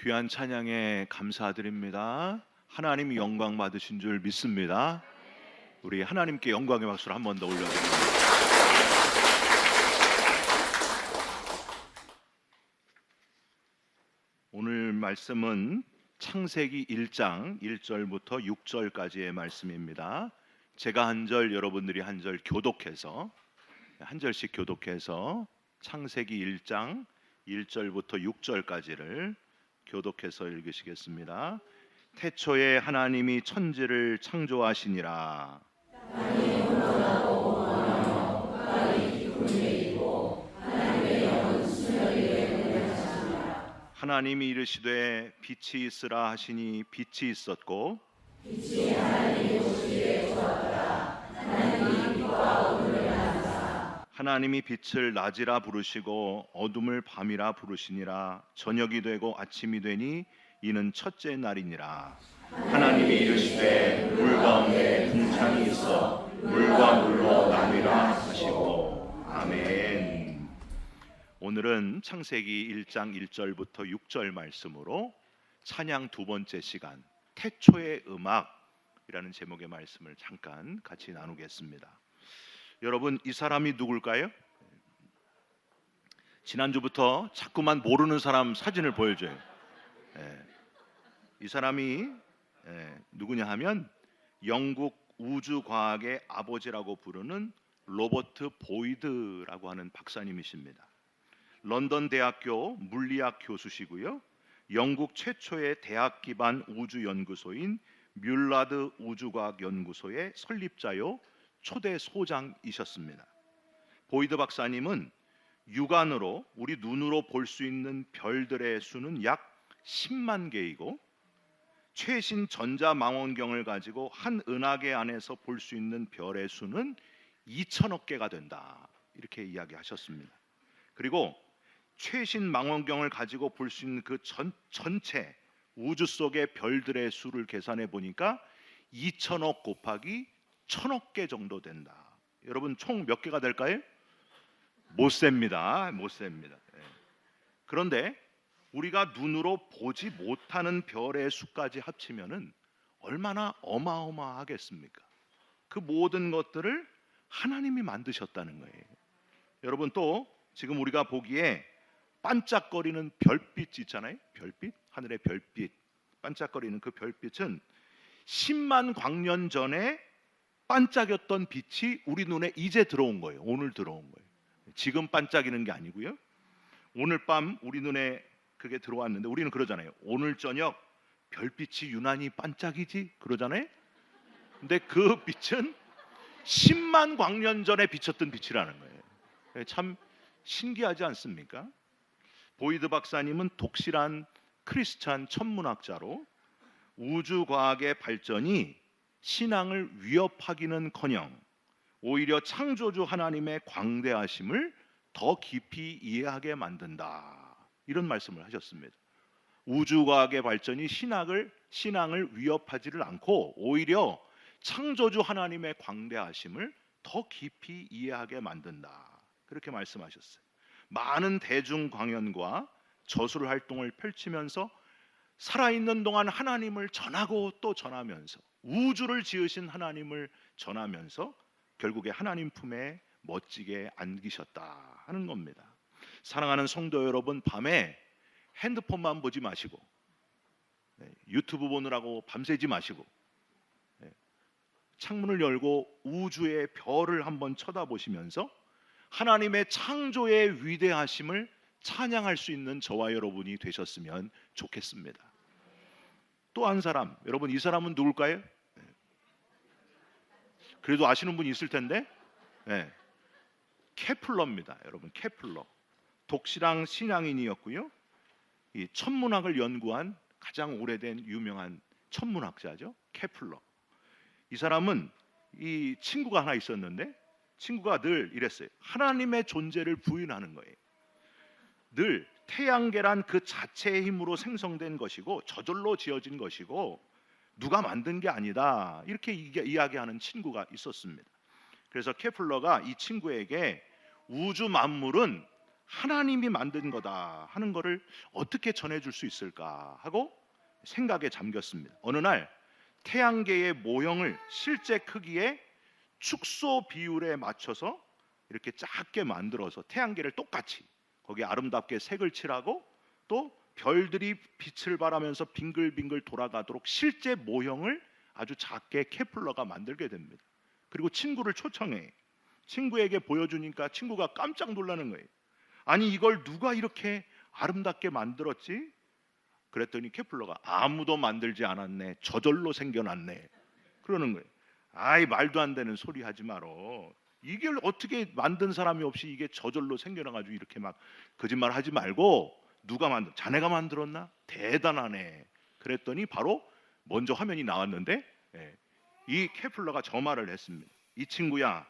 귀한 찬양에 감사드립니다. 하나님이 영광 받으신 줄 믿습니다. 우리 하나님께 영광의 박수를 한 번 더 올려드립니다. 오늘 말씀은 창세기 1장 1절부터 6절까지의 말씀입니다. 제가 한 절, 여러분들이 한 절 교독해서 한 절씩 교독해서 창세기 1장 1절부터 6절까지를 교독해서 읽으시겠습니다. 태초에 하나님이 천지를 창조하시니라. 하나님이 이르시되 빛이 있으라 하시니 빛이 있었고, 빛이 하나님의 모습에 좋았더라. 하나님이 빛과 어둠을 나누사. 하나님이 빛을 낮이라 부르시고 어둠을 밤이라 부르시니라. 저녁이 되고 아침이 되니 이는 첫째 날이니라. 하나님이 이르시되 물 가운데 궁창이 있어 물과 물로 나뉘라 하시고. 아멘. 오늘은 창세기 1장 1절부터 6절 말씀으로 찬양 두 번째 시간 태초의 음악이라는 제목의 말씀을 잠깐 같이 나누겠습니다. 여러분, 이 사람이 누굴까요? 지난주부터 자꾸만 모르는 사람 사진을 보여줘요. 이 사람이 누구냐 하면 영국 우주과학의 아버지라고 부르는 로버트 보이드라고 하는 박사님이십니다. 런던 대학교 물리학 교수시고요. 영국 최초의 대학 기반 우주 연구소인 뮬라드 우주과학 연구소의 설립자요 초대 소장이셨습니다. 보이드 박사님은 육안으로 우리 눈으로 볼 수 있는 별들의 수는 약 10만 개이고 최신 전자망원경을 가지고 한 은하계 안에서 볼 수 있는 별의 수는 2천억 개가 된다. 이렇게 이야기하셨습니다. 그리고 최신 망원경을 가지고 볼 수 있는 그 전체 우주 속의 별들의 수를 계산해 보니까 2천억 곱하기 1,000억 개 정도 된다. 여러분, 총 몇 개가 될까요? 못 셉니다. 그런데 우리가 눈으로 보지 못하는 별의 수까지 합치면은 얼마나 어마어마하겠습니까? 그 모든 것들을 하나님이 만드셨다는 거예요. 여러분, 또 지금 우리가 보기에 반짝거리는 별빛 있잖아요. 별빛, 하늘의 별빛, 반짝거리는 그 별빛은 10만 광년 전에 반짝였던 빛이 우리 눈에 이제 들어온 거예요. 오늘 들어온 거예요. 지금 반짝이는 게 아니고요. 오늘 밤 우리 눈에 그게 들어왔는데 우리는 그러잖아요. 오늘 저녁 별빛이 유난히 반짝이지 그러잖아요. 근데 그 빛은 10만 광년 전에 비쳤던 빛이라는 거예요. 참 신기하지 않습니까? 보이드 박사님은 독실한 크리스찬 천문학자로 우주과학의 발전이 신앙을 위협하기는커녕 오히려 창조주 하나님의 광대하심을 더 깊이 이해하게 만든다. 이런 말씀을 하셨습니다. 우주과학의 발전이 신앙을 위협하지를 않고 오히려 창조주 하나님의 광대하심을 더 깊이 이해하게 만든다. 그렇게 말씀하셨어요. 많은 대중 강연과 저술 활동을 펼치면서 살아있는 동안 하나님을 전하고 또 전하면서 우주를 지으신 하나님을 전하면서 결국에 하나님 품에 멋지게 안기셨다 하는 겁니다. 사랑하는 성도 여러분, 밤에 핸드폰만 보지 마시고 유튜브 보느라고 밤새지 마시고 창문을 열고 우주의 별을 한번 쳐다보시면서 하나님의 창조의 위대하심을 찬양할 수 있는 저와 여러분이 되셨으면 좋겠습니다. 또 한 사람, 여러분, 이 사람은 누굴까요? 그래도 아시는 분이 있을 텐데, 케플러입니다. 여러분, 케플러. 독실한 신앙인이었고요. 이 천문학을 연구한 가장 오래된 유명한 천문학자죠. 케플러. 이 사람은 이 친구가 하나 있었는데 친구가 늘 이랬어요. 하나님의 존재를 부인하는 거예요. 늘 태양계란 그 자체의 힘으로 생성된 것이고 저절로 지어진 것이고 누가 만든 게 아니다. 이렇게 이야기하는 친구가 있었습니다. 그래서 케플러가 이 친구에게 우주 만물은 하나님이 만든 거다 하는 거를 어떻게 전해줄 수 있을까 하고 생각에 잠겼습니다. 어느 날 태양계의 모형을 실제 크기의 축소 비율에 맞춰서 이렇게 작게 만들어서 태양계를 똑같이 거기에 아름답게 색을 칠하고 또 별들이 빛을 발하면서 빙글빙글 돌아가도록 실제 모형을 아주 작게 케플러가 만들게 됩니다. 그리고 친구를 초청해. 친구에게 보여주니까 친구가 깜짝 놀라는 거예요. 아니 이걸 누가 이렇게 아름답게 만들었지? 그랬더니 케플러가 아무도 만들지 않았네. 저절로 생겨났네. 그러는 거예요. 아이 말도 안 되는 소리 하지 말어. 이게 어떻게 만든 사람이 없이 이게 저절로 생겨나가지고 이렇게 막 거짓말 하지 말고 누가 자네가 만들었나? 대단하네. 그랬더니 바로 먼저 화면이 나왔는데 이 케플러가 저 말을 했습니다. 이 친구야,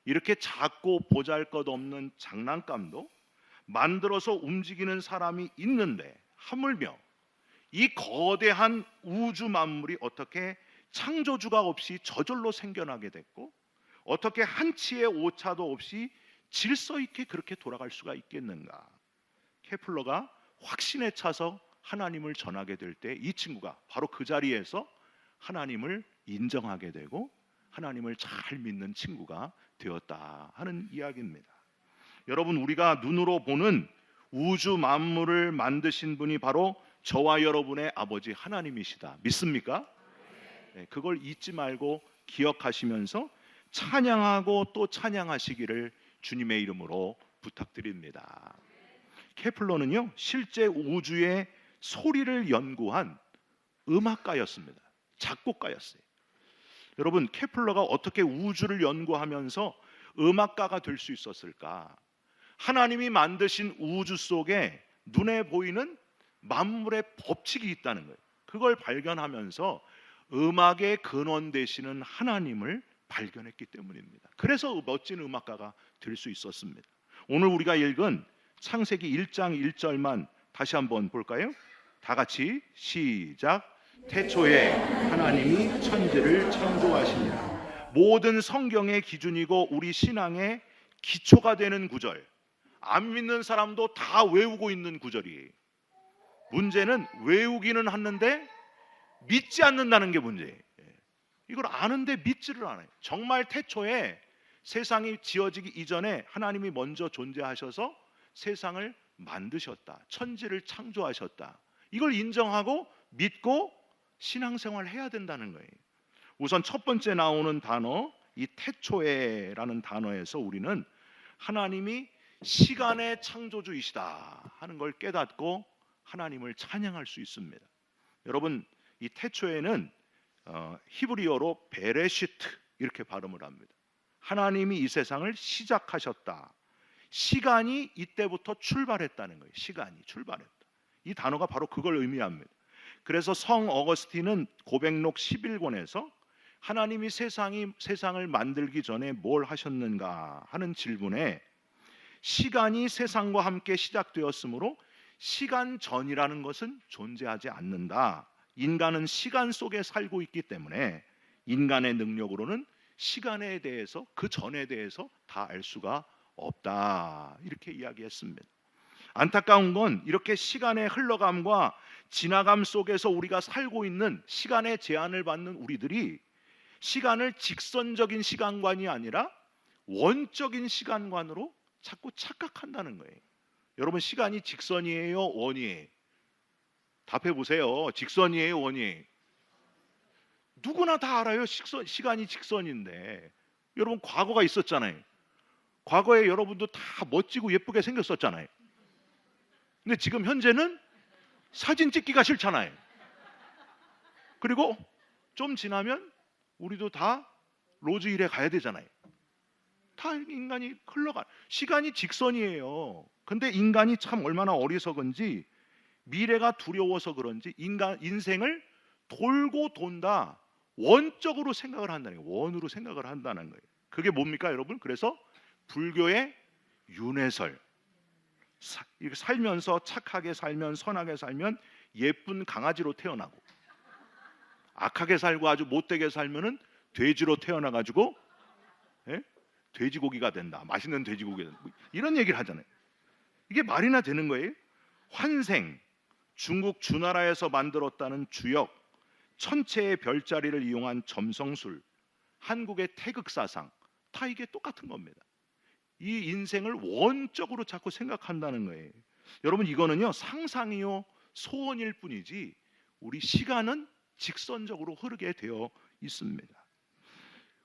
이렇게 작고 보잘것없는 장난감도 만들어서 움직이는 사람이 있는데 하물며 이 거대한 우주 만물이 어떻게 창조주가 없이 저절로 생겨나게 됐고 어떻게 한치의 오차도 없이 질서 있게 그렇게 돌아갈 수가 있겠는가? 케플러가 확신에 차서 하나님을 전하게 될 때 이 친구가 바로 그 자리에서 하나님을 인정하게 되고 하나님을 잘 믿는 친구가 되었다 하는 이야기입니다. 여러분, 우리가 눈으로 보는 우주 만물을 만드신 분이 바로 저와 여러분의 아버지 하나님이시다. 믿습니까? 그걸 잊지 말고 기억하시면서 찬양하고 또 찬양하시기를 주님의 이름으로 부탁드립니다. 케플러는요, 실제 우주의 소리를 연구한 음악가였습니다. 작곡가였어요. 여러분, 케플러가 어떻게 우주를 연구하면서 음악가가 될 수 있었을까? 하나님이 만드신 우주 속에 눈에 보이는 만물의 법칙이 있다는 거예요. 그걸 발견하면서 음악의 근원 되시는 하나님을 발견했기 때문입니다. 그래서 멋진 음악가가 될 수 있었습니다. 오늘 우리가 읽은 창세기 1장 1절만 다시 한번 볼까요? 다 같이 시작. 태초에 하나님이 천지를 창조하시니라. 모든 성경의 기준이고 우리 신앙의 기초가 되는 구절, 안 믿는 사람도 다 외우고 있는 구절이에요. 문제는 외우기는 하는데 믿지 않는다는 게 문제예요. 이걸 아는데 믿지를 않아요. 정말 태초에 세상이 지어지기 이전에 하나님이 먼저 존재하셔서 세상을 만드셨다. 천지를 창조하셨다. 이걸 인정하고 믿고 신앙생활을 해야 된다는 거예요. 우선 첫 번째 나오는 단어, 이 태초에라는 단어에서 우리는 하나님이 시간의 창조주이시다 하는 걸 깨닫고 하나님을 찬양할 수 있습니다. 여러분, 이 태초에는 히브리어로 베레시트 이렇게 발음을 합니다. 하나님이 이 세상을 시작하셨다. 시간이 이때부터 출발했다는 거예요. 시간이 출발했다. 이 단어가 바로 그걸 의미합니다. 그래서 성 어거스틴은 고백록 11권에서 하나님이 세상을 만들기 전에 뭘 하셨는가 하는 질문에 시간이 세상과 함께 시작되었으므로 시간 전이라는 것은 존재하지 않는다. 인간은 시간 속에 살고 있기 때문에 인간의 능력으로는 시간에 대해서 그 전에 대해서 다 알 수가 없다. 이렇게 이야기했습니다. 안타까운 건 이렇게 시간의 흘러감과 지나감 속에서 우리가 살고 있는 시간의 제한을 받는 우리들이 시간을 직선적인 시간관이 아니라 원적인 시간관으로 자꾸 착각한다는 거예요. 여러분, 시간이 직선이에요, 원이에요? 답해 보세요. 직선이에요, 원이에요? 누구나 다 알아요. 시간이 직선인데. 여러분, 과거가 있었잖아요. 과거에 여러분도 다 멋지고 예쁘게 생겼었잖아요. 근데 지금 현재는 사진 찍기가 싫잖아요. 그리고 좀 지나면 우리도 다 로즈힐에 가야 되잖아요. 다 인간이 흘러가. 시간이 직선이에요. 근데 인간이 참 얼마나 어리석은지 미래가 두려워서 그런지 인생을 돌고 돈다. 원적으로 생각을 한다는 거예요. 원으로 생각을 한다는 거예요. 그게 뭡니까, 여러분? 그래서 불교의 윤회설. 살면서 착하게 살면, 선하게 살면 예쁜 강아지로 태어나고, 악하게 살고 아주 못되게 살면은 돼지로 태어나가지고 돼지고기가 된다. 맛있는 돼지고기가 된다. 이런 얘기를 하잖아요. 이게 말이나 되는 거예요? 환생, 중국 주나라에서 만들었다는 주역, 천체의 별자리를 이용한 점성술, 한국의 태극사상, 다 이게 똑같은 겁니다. 이 인생을 원적으로 자꾸 생각한다는 거예요. 여러분, 이거는요 상상이요 소원일 뿐이지 우리 시간은 직선적으로 흐르게 되어 있습니다.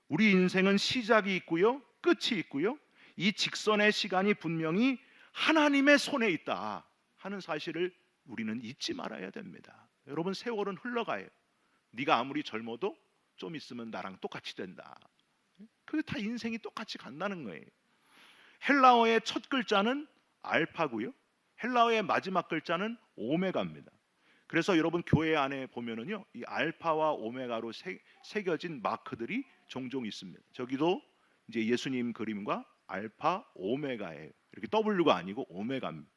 우리 인생은 시작이 있고요 끝이 있고요, 이 직선의 시간이 분명히 하나님의 손에 있다 하는 사실을 우리는 잊지 말아야 됩니다. 여러분, 세월은 흘러가요. 네가 아무리 젊어도 좀 있으면 나랑 똑같이 된다. 그게 다 인생이 똑같이 간다는 거예요. 헬라어의 첫 글자는 알파고요, 헬라어의 마지막 글자는 오메가입니다. 그래서 여러분 교회 안에 보면은요 이 알파와 오메가로 새겨진 마크들이 종종 있습니다. 저기도 이제 예수님 그림과 알파 오메가예요. 이렇게 W가 아니고 오메가입니다.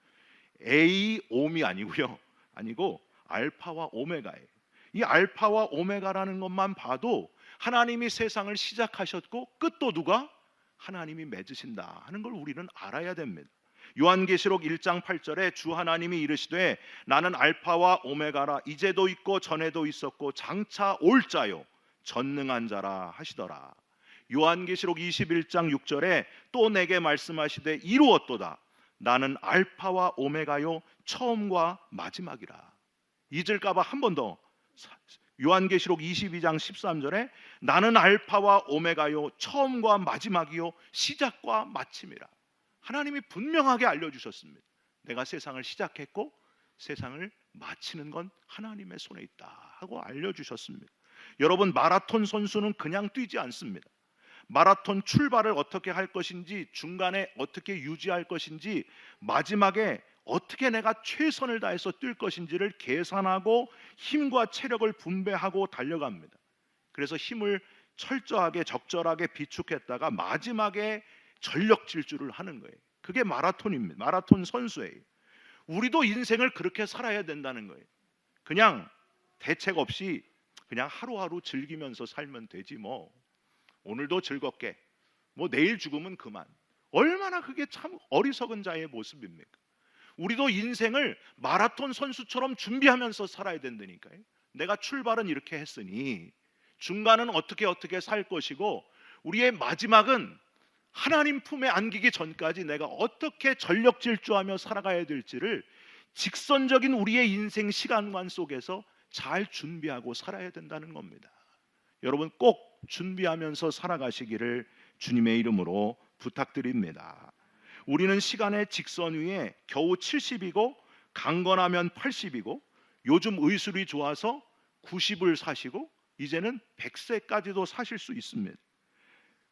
A 옴이 아니고요, 아니고 알파와 오메가예요. 이 알파와 오메가라는 것만 봐도 하나님이 세상을 시작하셨고 끝도 누가? 하나님이 맺으신다 하는 걸 우리는 알아야 됩니다. 요한계시록 1장 8절에 주 하나님이 이르시되 나는 알파와 오메가라, 이제도 있고 전에도 있었고 장차 올 자요 전능한 자라 하시더라. 요한계시록 21장 6절에 또 내게 말씀하시되 이루었도다, 나는 알파와 오메가요 처음과 마지막이라. 잊을까봐 한 번 더, 요한계시록 22장 13절에 나는 알파와 오메가요 처음과 마지막이요 시작과 마침이라. 하나님이 분명하게 알려주셨습니다. 내가 세상을 시작했고 세상을 마치는 건 하나님의 손에 있다 하고 알려주셨습니다. 여러분, 마라톤 선수는 그냥 뛰지 않습니다. 마라톤 출발을 어떻게 할 것인지, 중간에 어떻게 유지할 것인지, 마지막에 어떻게 내가 최선을 다해서 뛸 것인지를 계산하고 힘과 체력을 분배하고 달려갑니다. 그래서 힘을 철저하게 적절하게 비축했다가 마지막에 전력 질주를 하는 거예요. 그게 마라톤입니다. 마라톤 선수예요. 우리도 인생을 그렇게 살아야 된다는 거예요. 그냥 대책 없이 그냥 하루하루 즐기면서 살면 되지 뭐. 오늘도 즐겁게, 뭐 내일 죽으면 그만. 얼마나 그게 참 어리석은 자의 모습입니까? 우리도 인생을 마라톤 선수처럼 준비하면서 살아야 된다니까요. 내가 출발은 이렇게 했으니 중간은 어떻게 살 것이고, 우리의 마지막은 하나님 품에 안기기 전까지 내가 어떻게 전력 질주하며 살아가야 될지를 직선적인 우리의 인생 시간관 속에서 잘 준비하고 살아야 된다는 겁니다. 여러분, 꼭 준비하면서 살아가시기를 주님의 이름으로 부탁드립니다. 우리는 시간의 직선 위에 겨우 70이고 강건하면 80이고 요즘 의술이 좋아서 90을 사시고 이제는 100세까지도 사실 수 있습니다.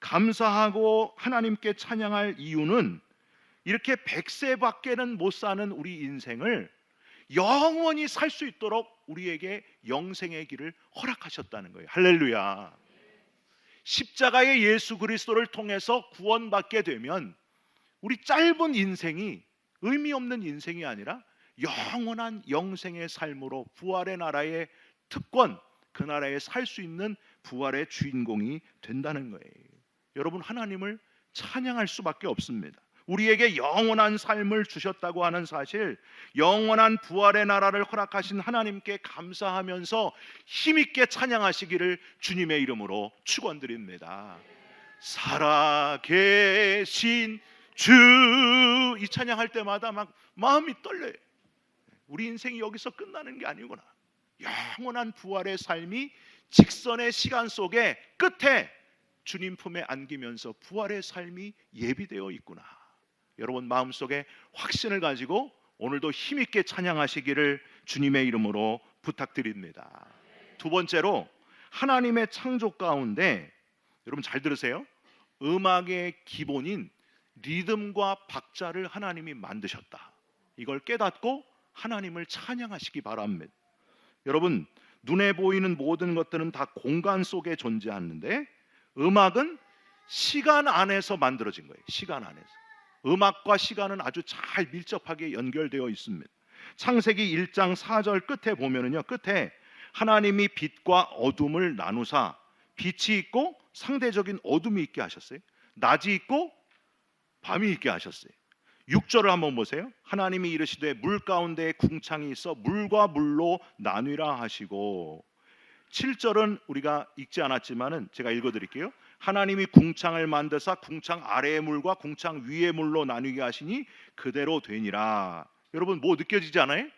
감사하고 하나님께 찬양할 이유는 이렇게 100세밖에는 못 사는 우리 인생을 영원히 살 수 있도록 우리에게 영생의 길을 허락하셨다는 거예요. 할렐루야. 십자가의 예수 그리스도를 통해서 구원받게 되면 우리 짧은 인생이 의미 없는 인생이 아니라 영원한 영생의 삶으로 부활의 나라의 특권, 그 나라에 살 수 있는 부활의 주인공이 된다는 거예요. 여러분, 하나님을 찬양할 수밖에 없습니다. 우리에게 영원한 삶을 주셨다고 하는 사실, 영원한 부활의 나라를 허락하신 하나님께 감사하면서 힘있게 찬양하시기를 주님의 이름으로 축원드립니다. 살아계신 주, 이 찬양할 때마다 막 마음이 떨려요. 우리 인생이 여기서 끝나는 게 아니구나. 영원한 부활의 삶이 직선의 시간 속에 끝에 주님 품에 안기면서 부활의 삶이 예비되어 있구나. 여러분, 마음속에 확신을 가지고 오늘도 힘있게 찬양하시기를 주님의 이름으로 부탁드립니다. 두 번째로, 하나님의 창조 가운데 여러분 잘 들으세요. 음악의 기본인 리듬과 박자를 하나님이 만드셨다. 이걸 깨닫고 하나님을 찬양하시기 바랍니다. 여러분, 눈에 보이는 모든 것들은 다 공간 속에 존재하는데 음악은 시간 안에서 만들어진 거예요. 시간 안에서. 음악과 시간은 아주 잘 밀접하게 연결되어 있습니다. 창세기 1장 4절 끝에 보면은요, 끝에 하나님이 빛과 어둠을 나누사 빛이 있고 상대적인 어둠이 있게 하셨어요. 낮이 있고 밤이 있게 하셨어요. 6절을 한번 보세요. 하나님이 이르시되 물 가운데에 궁창이 있어 물과 물로 나뉘라 하시고, 7절은 우리가 읽지 않았지만은 제가 읽어드릴게요. 하나님이 궁창을 만드사 궁창 아래의 물과 궁창 위의 물로 나뉘게 하시니 그대로 되니라. 여러분 뭐 느껴지지 않아요?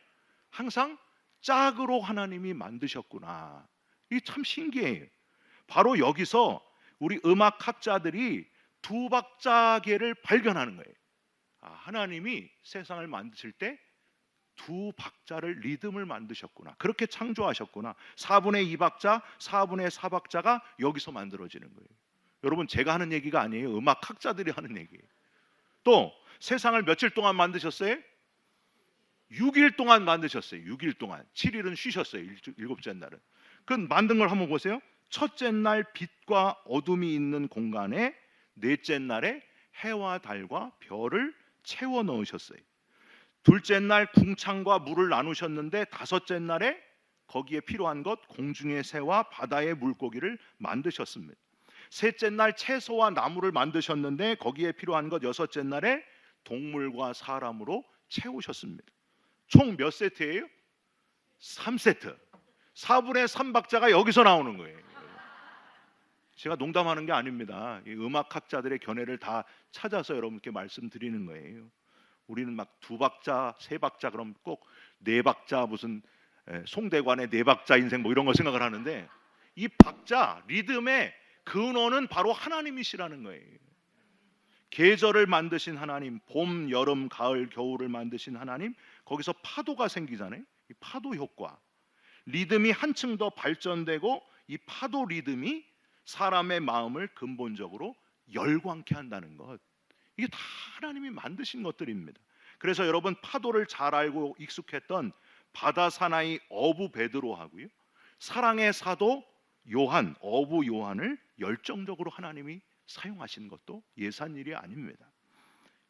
항상 짝으로 하나님이 만드셨구나. 이게 참 신기해요. 바로 여기서 우리 음악학자들이 두 박자계를 발견하는 거예요. 하나님이 세상을 만드실 때 두 박자를, 리듬을 만드셨구나. 그렇게 창조하셨구나. 4분의 2박자, 4분의 4박자가 여기서 만들어지는 거예요. 여러분 제가 하는 얘기가 아니에요. 음악학자들이 하는 얘기예요. 또 세상을 며칠 동안 만드셨어요? 6일 동안 만드셨어요. 6일 동안. 7일은 쉬셨어요. 일곱째 날은. 그 만든 걸 한번 보세요. 첫째 날 빛과 어둠이 있는 공간에 넷째 날에 해와 달과 별을 채워 넣으셨어요. 둘째 날 궁창과 물을 나누셨는데 다섯째 날에 거기에 필요한 것 공중의 새와 바다의 물고기를 만드셨습니다. 셋째 날 채소와 나무를 만드셨는데 거기에 필요한 것 여섯째 날에 동물과 사람으로 채우셨습니다. 총 몇 세트예요? 3세트. 4분의 3박자가 여기서 나오는 거예요. 제가 농담하는 게 아닙니다. 음악학자들의 견해를 다 찾아서 여러분께 말씀드리는 거예요. 우리는 막 두 박자, 세 박자, 그럼 꼭 네 박자, 무슨 송대관의 네 박자 인생 뭐 이런 거 생각을 하는데, 이 박자, 리듬의 근원은 바로 하나님이시라는 거예요. 계절을 만드신 하나님, 봄, 여름, 가을, 겨울을 만드신 하나님, 거기서 파도가 생기잖아요. 이 파도 효과, 리듬이 한층 더 발전되고 이 파도 리듬이 사람의 마음을 근본적으로 열광케 한다는 것, 이게 다 하나님이 만드신 것들입니다. 그래서 여러분 파도를 잘 알고 익숙했던 바다 사나이 어부 베드로하고요, 사랑의 사도 요한, 어부 요한을 열정적으로 하나님이 사용하신 것도 예산 일이 아닙니다.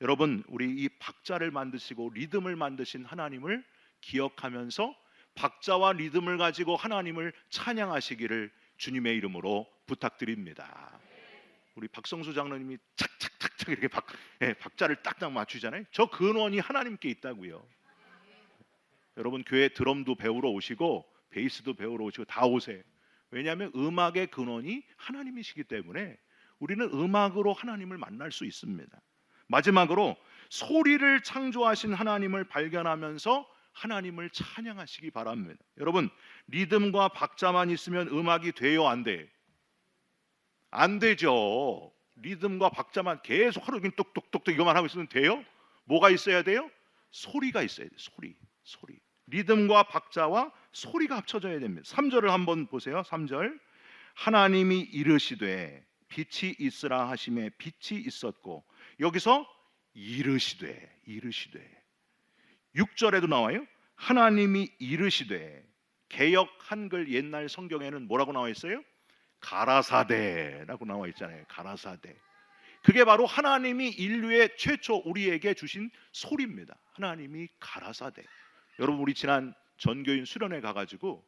여러분 우리 이 박자를 만드시고 리듬을 만드신 하나님을 기억하면서 박자와 리듬을 가지고 하나님을 찬양하시기를 주님의 이름으로 부탁드립니다. 우리 박성수 장로님이 착착착착 이렇게 박자를 딱딱 맞추잖아요. 저 근원이 하나님께 있다고요. 여러분 교회 드럼도 배우러 오시고 베이스도 배우러 오시고 다 오세요. 왜냐하면 음악의 근원이 하나님이시기 때문에 우리는 음악으로 하나님을 만날 수 있습니다. 마지막으로 소리를 창조하신 하나님을 발견하면서 하나님을 찬양하시기 바랍니다. 여러분 리듬과 박자만 있으면 음악이 돼요, 안 돼요? 안 되죠. 리듬과 박자만 계속 하루 종일 똑똑똑똑 이것만 하고 있으면 돼요? 뭐가 있어야 돼요? 소리가 있어야 돼요. 소리. 리듬과 박자와 소리가 합쳐져야 됩니다. 3절을 한번 보세요. 3절. 하나님이 이르시되 빛이 있으라 하심에 빛이 있었고, 여기서 이르시되 6절에도 나와요. 하나님이 이르시되, 개역 한글 옛날 성경에는 뭐라고 나와 있어요? 가라사대라고 나와 있잖아요. 가라사대. 그게 바로 하나님이 인류의 최초 우리에게 주신 소리입니다. 하나님이 가라사대. 여러분 우리 지난 전교인 수련회 가가지고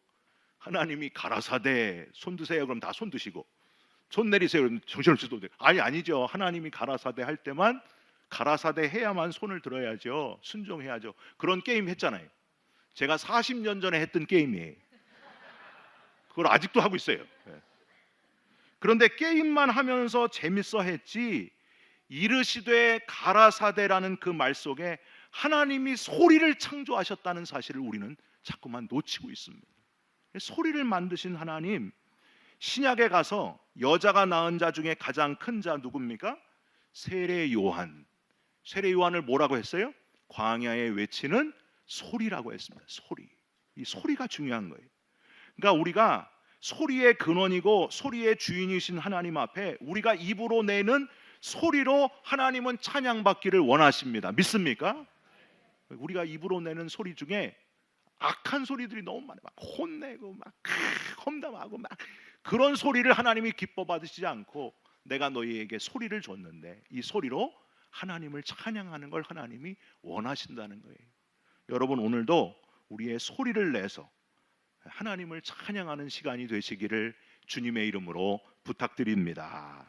하나님이 가라사대 손 드세요. 그럼 다 손 드시고, 손 내리세요. 그럼 정신없이도 돼. 아니죠. 하나님이 가라사대 할 때만 가라사대 해야만 손을 들어야죠. 순종해야죠. 그런 게임 했잖아요. 제가 40년 전에 했던 게임이에요. 그걸 아직도 하고 있어요. 그런데 게임만 하면서 재밌어 했지, 이르시되 가라사대라는 그 말 속에 하나님이 소리를 창조하셨다는 사실을 우리는 자꾸만 놓치고 있습니다. 소리를 만드신 하나님, 신약에 가서 여자가 낳은 자 중에 가장 큰 자 누굽니까? 세례 요한. 세례 요한을 뭐라고 했어요? 광야에 외치는 소리라고 했습니다. 소리. 이 소리가 중요한 거예요. 그러니까 우리가 소리의 근원이고 소리의 주인이신 하나님 앞에 우리가 입으로 내는 소리로 하나님은 찬양받기를 원하십니다. 믿습니까? 우리가 입으로 내는 소리 중에 악한 소리들이 너무 많아요. 막 혼내고 막 험담하고 막 그런 소리를 하나님이 기뻐 받으시지 않고, 내가 너희에게 소리를 줬는데 이 소리로 하나님을 찬양하는 걸 하나님이 원하신다는 거예요. 여러분 오늘도 우리의 소리를 내서 하나님을 찬양하는 시간이 되시기를 주님의 이름으로 부탁드립니다.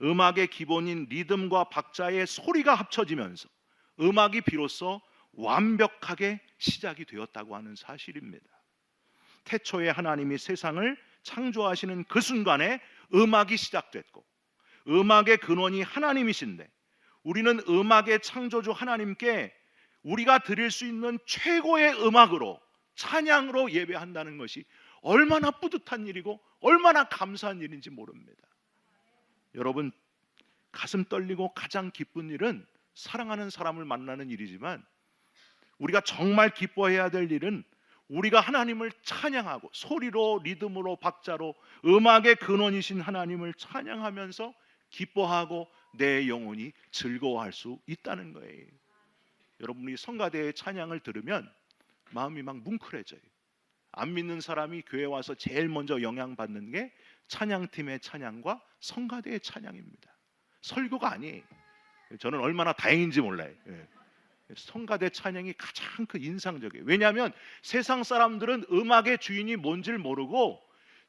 음악의 기본인 리듬과 박자의 소리가 합쳐지면서 음악이 비로소 완벽하게 시작이 되었다고 하는 사실입니다. 태초에 하나님이 세상을 창조하시는 그 순간에 음악이 시작됐고, 음악의 근원이 하나님이신데, 우리는 음악의 창조주 하나님께 우리가 드릴 수 있는 최고의 음악으로, 찬양으로 예배한다는 것이 얼마나 뿌듯한 일이고 얼마나 감사한 일인지 모릅니다. 여러분, 가슴 떨리고 가장 기쁜 일은 사랑하는 사람을 만나는 일이지만, 우리가 정말 기뻐해야 될 일은 우리가 하나님을 찬양하고 소리로, 리듬으로, 박자로 음악의 근원이신 하나님을 찬양하면서 기뻐하고 내 영혼이 즐거워할 수 있다는 거예요. 여러분이 성가대의 찬양을 들으면 마음이 막 뭉클해져요. 안 믿는 사람이 교회 와서 제일 먼저 영향받는 게 찬양팀의 찬양과 성가대의 찬양입니다. 설교가 아니에요. 저는 얼마나 다행인지 몰라요. 성가대 찬양이 가장 인상적이에요. 왜냐하면 세상 사람들은 음악의 주인이 뭔지를 모르고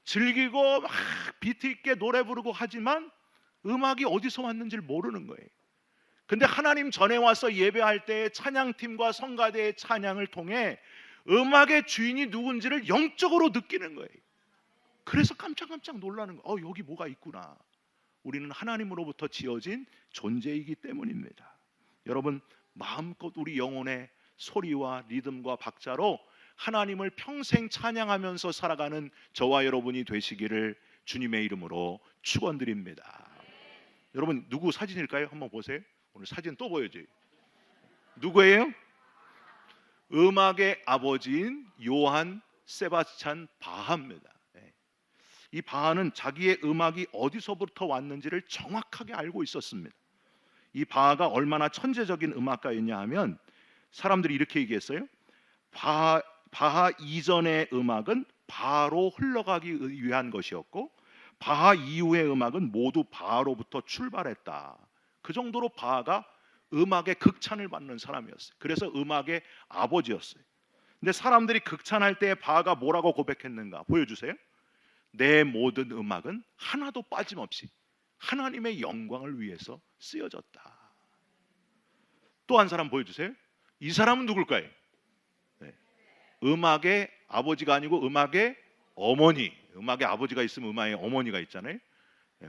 즐기고 막 비트 있게 노래 부르고 하지만 음악이 어디서 왔는지를 모르는 거예요. 근데 하나님 전에 와서 예배할 때 찬양팀과 성가대의 찬양을 통해 음악의 주인이 누군지를 영적으로 느끼는 거예요. 그래서 깜짝깜짝 놀라는 거예요. 여기 뭐가 있구나. 우리는 하나님으로부터 지어진 존재이기 때문입니다. 여러분, 마음껏 우리 영혼의 소리와 리듬과 박자로 하나님을 평생 찬양하면서 살아가는 저와 여러분이 되시기를 주님의 이름으로 축원드립니다. 여러분, 누구 사진일까요? 한번 보세요. 오늘 사진 또 보여줘요. 누구예요? 음악의 아버지인 요한 세바스찬 바하입니다. 이 바하는 자기의 음악이 어디서부터 왔는지를 정확하게 알고 있었습니다. 이 바하가 얼마나 천재적인 음악가였냐 하면 사람들이 이렇게 얘기했어요. 바하 이전의 음악은 바하로 흘러가기 위한 것이었고, 바하 이후의 음악은 모두 바하로부터 출발했다. 그 정도로 바하가 음악의 극찬을 받는 사람이었어요. 그래서 음악의 아버지였어요. 근데 사람들이 극찬할 때 바하가 뭐라고 고백했는가 보여주세요. 내 모든 음악은 하나도 빠짐없이 하나님의 영광을 위해서 쓰여졌다. 또 한 사람 보여주세요. 이 사람은 누굴까요? 음악의 아버지가 아니고 음악의 어머니. 음악의 아버지가 있으면 음악의 어머니가 있잖아요.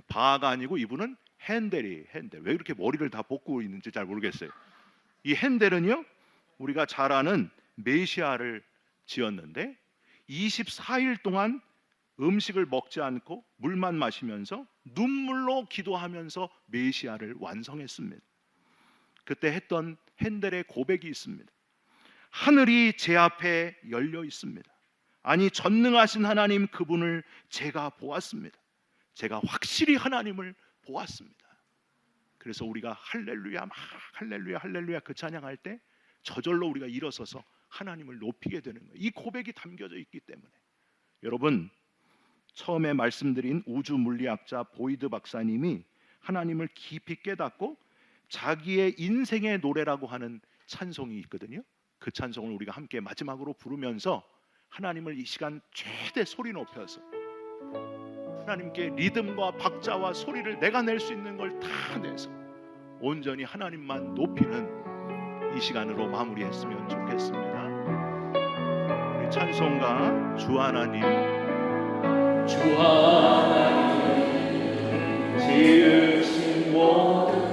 바하가 아니고 이분은 핸델이. 핸델. 왜 이렇게 머리를 다 볶고 있는지 잘 모르겠어요. 이 핸델은요, 우리가 잘 아는 메시아를 지었는데 24일 동안 음식을 먹지 않고 물만 마시면서 눈물로 기도하면서 메시아를 완성했습니다. 그때 했던 핸델의 고백이 있습니다. 하늘이 제 앞에 열려 있습니다. 아니, 전능하신 하나님 그분을 제가 보았습니다. 제가 확실히 하나님을 보았습니다. 그래서 우리가 할렐루야, 막 할렐루야, 할렐루야 그 찬양할 때 저절로 우리가 일어서서 하나님을 높이게 되는 거예요. 이 고백이 담겨져 있기 때문에. 여러분, 처음에 말씀드린 우주 물리학자 보이드 박사님이 하나님을 깊이 깨닫고 자기의 인생의 노래라고 하는 찬송이 있거든요. 그 찬송을 우리가 함께 마지막으로 부르면서 하나님을 이 시간 최대 소리 높여서 하나님께 리듬과 박자와 소리를 내가 낼 수 있는 걸 다 내서 온전히 하나님만 높이는 이 시간으로 마무리했으면 좋겠습니다. 우리 찬송가 주 하나님, 주 하나님 지으신 모든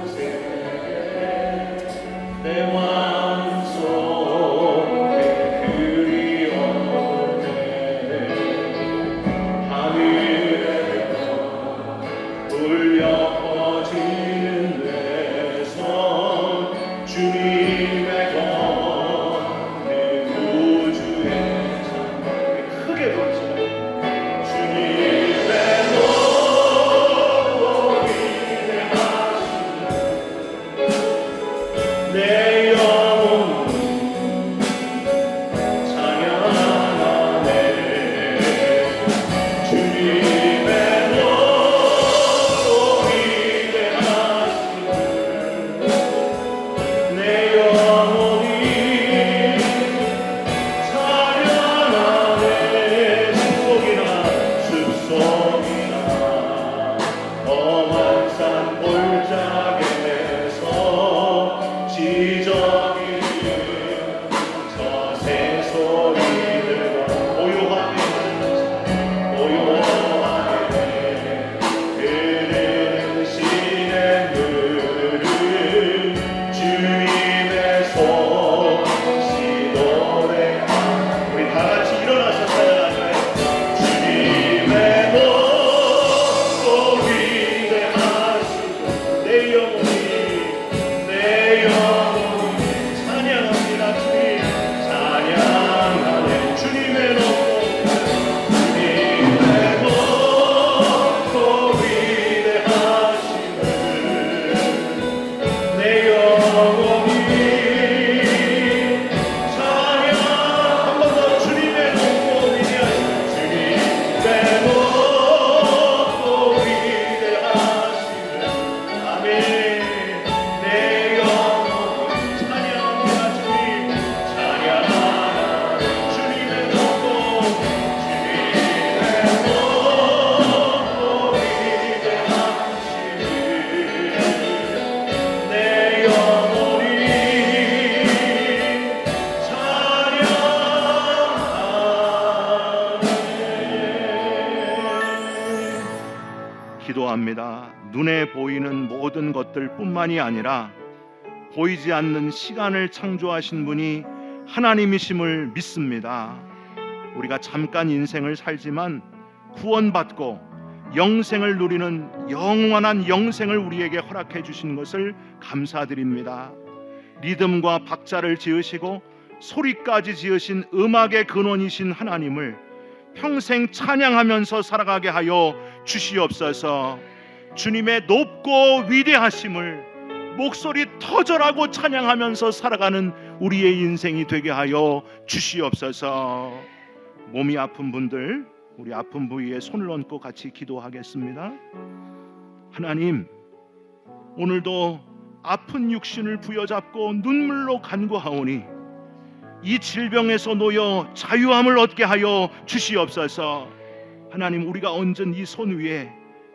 내 마음속에 그리워오네. 하늘에서 울려 퍼지는 내 손, 주님의 권능 우주의 참 크게 부르자. 내 영혼 찬양하네. 주님의 노로 기도합니다. 눈에 보이는 모든 것들뿐만이 아니라 보이지 않는 시간을 창조하신 분이 하나님이심을 믿습니다. 우리가 잠깐 인생을 살지만 구원받고 영생을 누리는 영원한 영생을 우리에게 허락해 주신 것을 감사드립니다. 리듬과 박자를 지으시고 소리까지 지으신 음악의 근원이신 하나님을 평생 찬양하면서 살아가게 하여 주시옵소서. 주님의 높고 위대하심을 목소리 터져라고 찬양하면서 살아가는 우리의 인생이 되게 하여 주시옵소서. 몸이 아픈 분들, 우리 아픈 부위에 손을 얹고 같이 기도하겠습니다. 하나님, 오늘도 아픈 육신을 부여잡고 눈물로 간구하오니 이 질병에서 놓여 자유함을 얻게 하여 주시옵소서. 하나님, 우리가 얹은 이 손 위에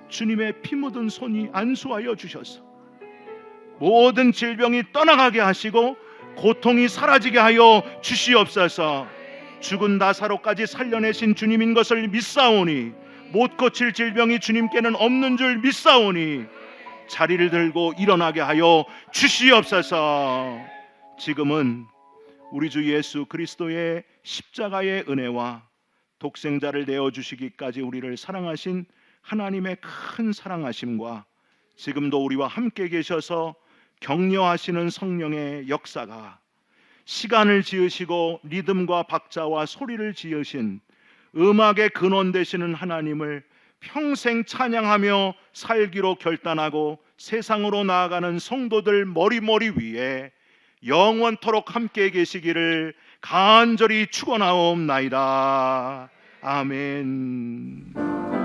주님의 피 묻은 손이 안수하여 주셔서 모든 질병이 떠나가게 하시고 고통이 사라지게 하여 주시옵소서. 죽은 나사로까지 살려내신 주님인 것을 믿사오니 못 고칠 질병이 주님께는 없는 줄 믿사오니 자리를 들고 일어나게 하여 주시옵소서. 지금은 우리 주 예수 그리스도의 십자가의 은혜와 독생자를 내어주시기까지 우리를 사랑하신 하나님의 큰 사랑하심과 지금도 우리와 함께 계셔서 격려하시는 성령의 역사가 시간을 지으시고 리듬과 박자와 소리를 지으신 음악의 근원 되시는 하나님을 평생 찬양하며 살기로 결단하고 세상으로 나아가는 성도들 머리머리 위에 영원토록 함께 계시기를 간절히 축원하옵나이다. 아멘.